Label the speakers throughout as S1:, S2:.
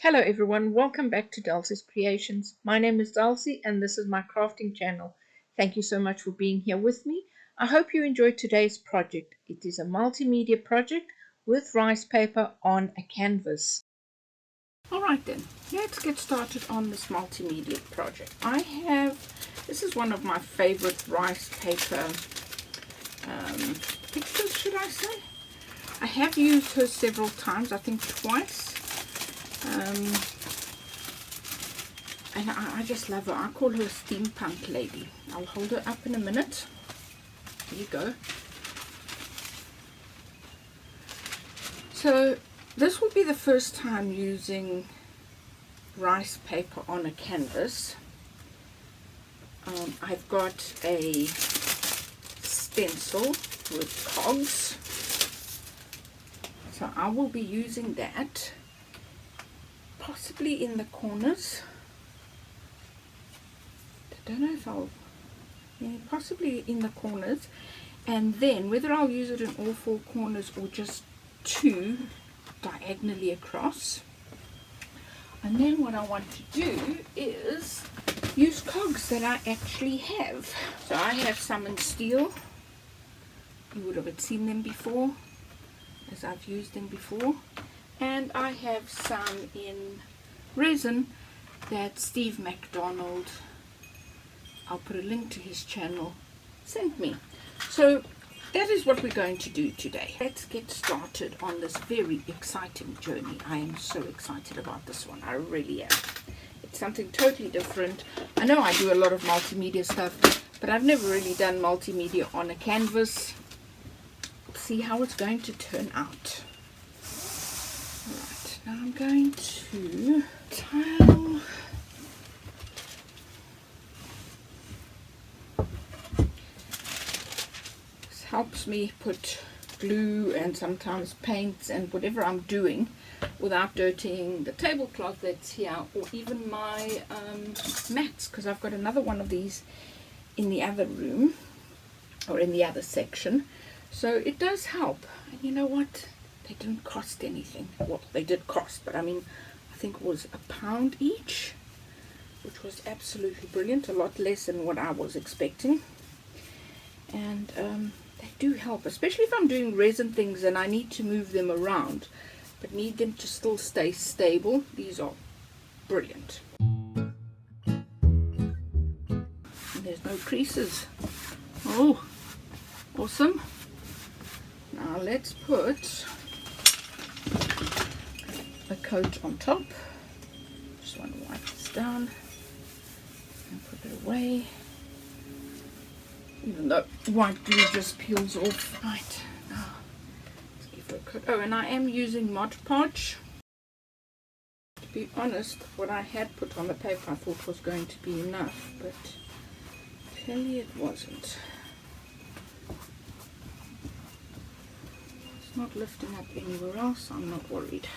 S1: Hello everyone, welcome back to Dulcie's Creations. My name is Dulcie and this is my crafting channel. Thank you so much for being here with me. I hope you enjoyed today's project. It is a multimedia project with rice paper on a canvas. Alright then, let's get started on this multimedia project. This is one of my favorite rice paper pictures, should I say. I have used her several times, I think twice. And I just love her. I call her a steampunk lady. I'll hold her up in a minute. There you go. So this will be the first time using rice paper on a canvas. I've got a stencil with cogs, so I will be using that possibly in the corners. I don't know if possibly in the corners, and then whether I'll use it in all four corners or just two diagonally across. And then what I want to do is use cogs that I actually have. So I have some in steel. You would have seen them before, as I've used them before. And I have some in resin that Steve McDonald, I'll put a link to his channel, sent me. So that is what we're going to do today. Let's get started on this very exciting journey. I am so excited about this one. I really am. It's something totally different. I know I do a lot of multimedia stuff, but I've never really done multimedia on a canvas. See how it's going to turn out. Alright, now I'm going to tile. This helps me put glue and sometimes paints and whatever I'm doing without dirtying the tablecloth that's here, or even my mats, because I've got another one of these in the other room or in the other section. So it does help. And you know what? They didn't cost anything. Well, they did cost, but I mean, I think it was £1 each, which was absolutely brilliant. A lot less than what I was expecting. And they do help, especially if I'm doing resin things and I need to move them around, but need them to still stay stable. These are brilliant. And there's no creases. Oh, awesome. Now let's put a coat on top. Just want to wipe this down and put it away, even though white glue just peels off. Right, now let's give it a coat. Oh, and I am using Podge. To be honest, what I had put on the paper I thought was going to be enough, but clearly it wasn't. It's not lifting up anywhere else, I'm not worried.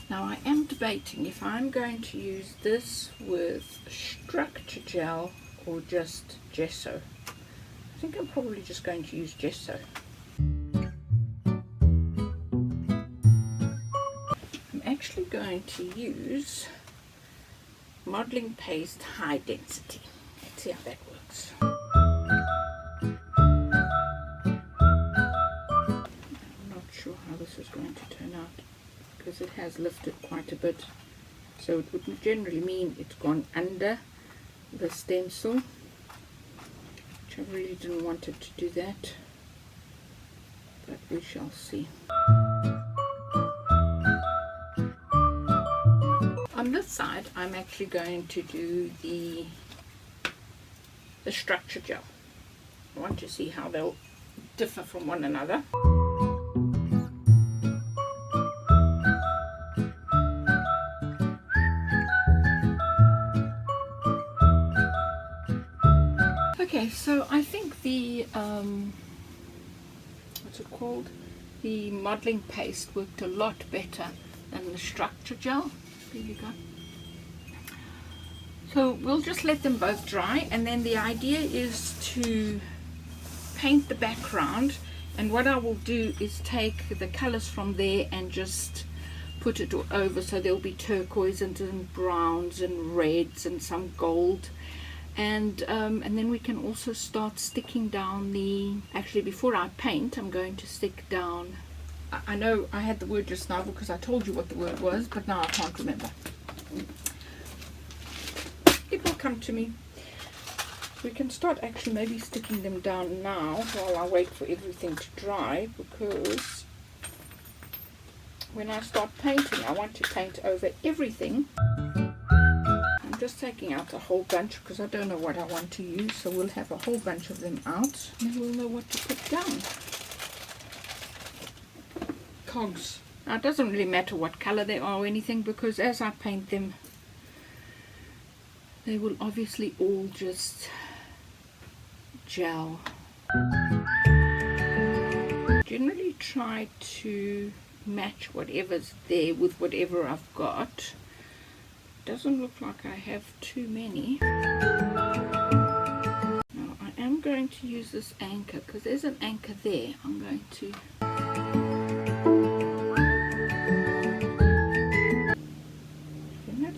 S1: Now I am debating if I'm going to use this with structure gel or just gesso. I think I'm probably just going to use gesso. I'm actually going to use modeling paste high density. Let's see how that works. I'm not sure how this is going to turn out, because it has lifted quite a bit, so it would generally mean it's gone under the stencil, which I really didn't want it to do that, but we shall see. On this side I'm actually going to do the structure gel. I want to see how they'll differ from one another. Okay, so I think the what's it called? The modeling paste worked a lot better than the structure gel. There you go. So we'll just let them both dry, and then the idea is to paint the background, and what I will do is take the colors from there and just put it all over, so there'll be turquoise and browns and reds and some gold. And then we can also start sticking down the, actually before I paint, I'm going to stick down, I know I had the word just now because I told you what the word was, but now I can't remember. It will come to me. We can start actually maybe sticking them down now while I wait for everything to dry, because when I start painting, I want to paint over everything. I'm just taking out a whole bunch because I don't know what I want to use, so we'll have a whole bunch of them out and we'll know what to put down. Cogs. Now it doesn't really matter what color they are or anything, because as I paint them, they will obviously all just gel. Generally try to match whatever's there with whatever I've got. Doesn't look like I have too many. Now I am going to use this anchor because there's an anchor there. I'm going to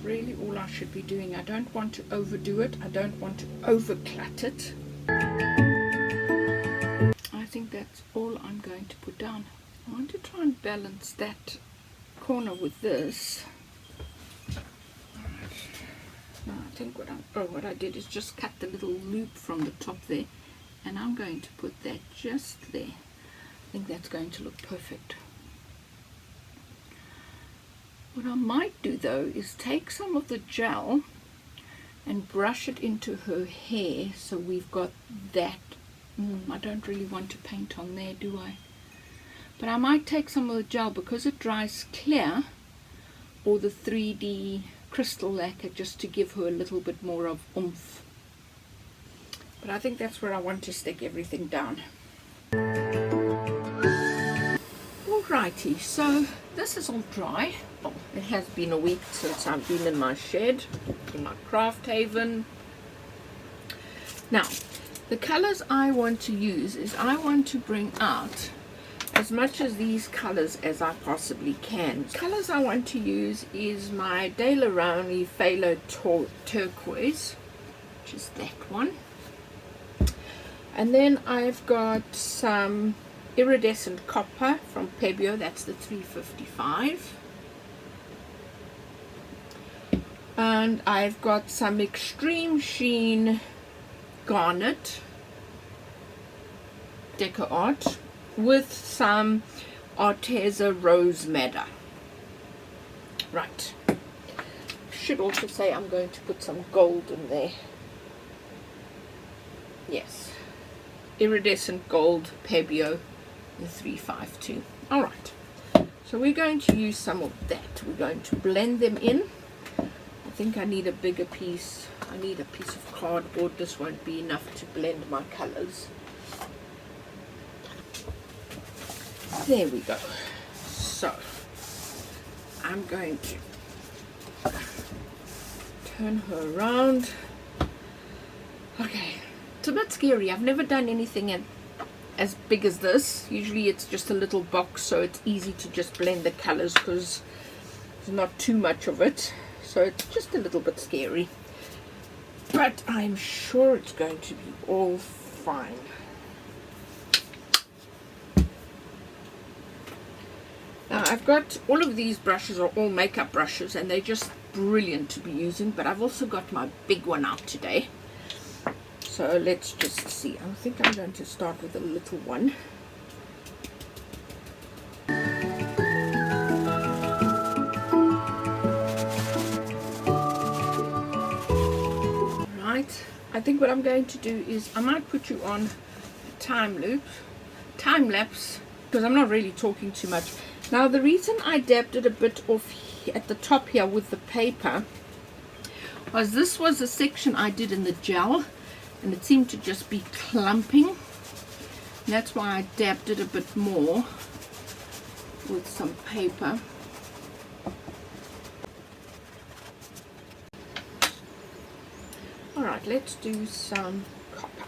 S1: really all I should be doing. I don't want to overdo it. I don't want to overclut it. I think that's all I'm going to put down. I want to try and balance that corner with this. Alright. Now I think what I did is just cut the little loop from the top there, and I'm going to put that just there. I think that's going to look perfect. What I might do though is take some of the gel and brush it into her hair, so we've got that. I don't really want to paint on there, do I? But I might take some of the gel because it dries clear, or the 3D crystal lacquer, just to give her a little bit more of oomph. But I think that's where I want to stick everything down. Alrighty, so this is all dry. Well, it has been a week since I've been in my shed, in my craft haven. Now, the colors I want to use is I want to bring out as much of these colors as I possibly can. The colors I want to use is my De La Rowney Phthalo Turquoise, which is that one. And then I've got some iridescent copper from Pebeo, that's the 355. And I've got some extreme sheen garnet deco art with some Arteza rose madder. Right, should also say I'm going to put some gold in there. Yes, iridescent gold Pebeo, the 352. All right, so we're going to use some of that. We're going to blend them in. I think I need a bigger piece. I need a piece of cardboard. This won't be enough to blend my colors. There we go. So I'm going to turn her around. Okay, it's a bit scary. I've never done anything as big as this. Usually it's just a little box, so it's easy to just blend the colors because there's not too much of it. So it's just a little bit scary, but I'm sure it's going to be all fine. Now I've got all of these brushes are all makeup brushes, and they're just brilliant to be using, but I've also got my big one out today. So let's just see. I think I'm going to start with a little one. I think what I'm going to do is I might put you on a time lapse, because I'm not really talking too much. Now the reason I dabbed it a bit off at the top here with the paper was this was a section I did in the gel, and it seemed to just be clumping. That's why I dabbed it a bit more with some paper. Alright, let's do some copper.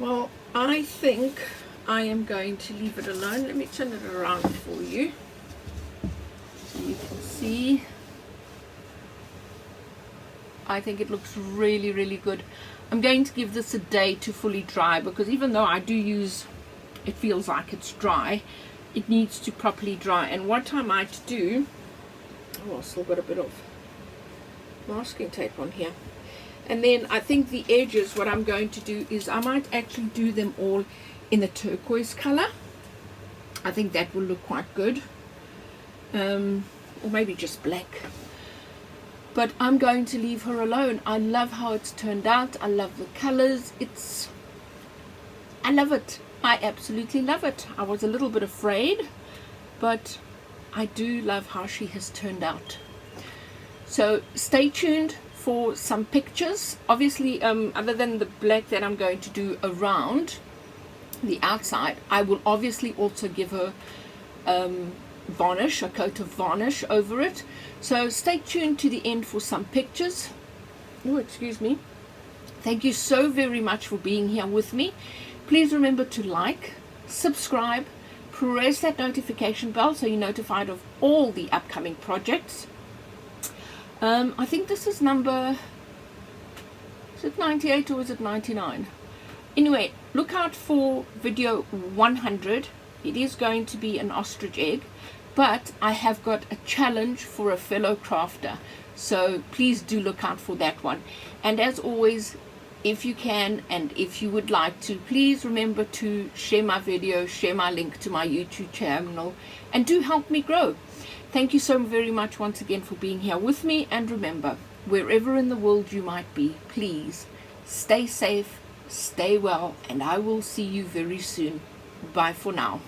S1: Well, I think I am going to leave it alone. Let me turn it around for you so you can see. I think it looks really, really good. I'm going to give this a day to fully dry, because even though I do use, it feels like it's dry, it needs to properly dry. And what I might do, oh, I've still got a bit of masking tape on here. And then I think the edges, what I'm going to do is I might actually do them all in the turquoise color. I think that will look quite good. Or maybe just black. But I'm going to leave her alone. I love how it's turned out. I love the colors. I love it. I absolutely love it. I was a little bit afraid, but I do love how she has turned out. So stay tuned for some pictures. Obviously, other than the black that I'm going to do around the outside, I will obviously also give her varnish, a coat of varnish over it. So stay tuned to the end for some pictures. Oh, excuse me. Thank you so very much for being here with me. Please remember to like, subscribe, press that notification bell so you're notified of all the upcoming projects. I think this is number, is it 98 or is it 99? Anyway, look out for video 100. It is going to be an ostrich egg, but I have got a challenge for a fellow crafter, so please do look out for that one. And as always, if you can and if you would like to, please remember to share my video, share my link to my YouTube channel, and do help me grow. Thank you so very much once again for being here with me, and remember, wherever in the world you might be, please stay safe, stay well, and I will see you very soon. Bye for now.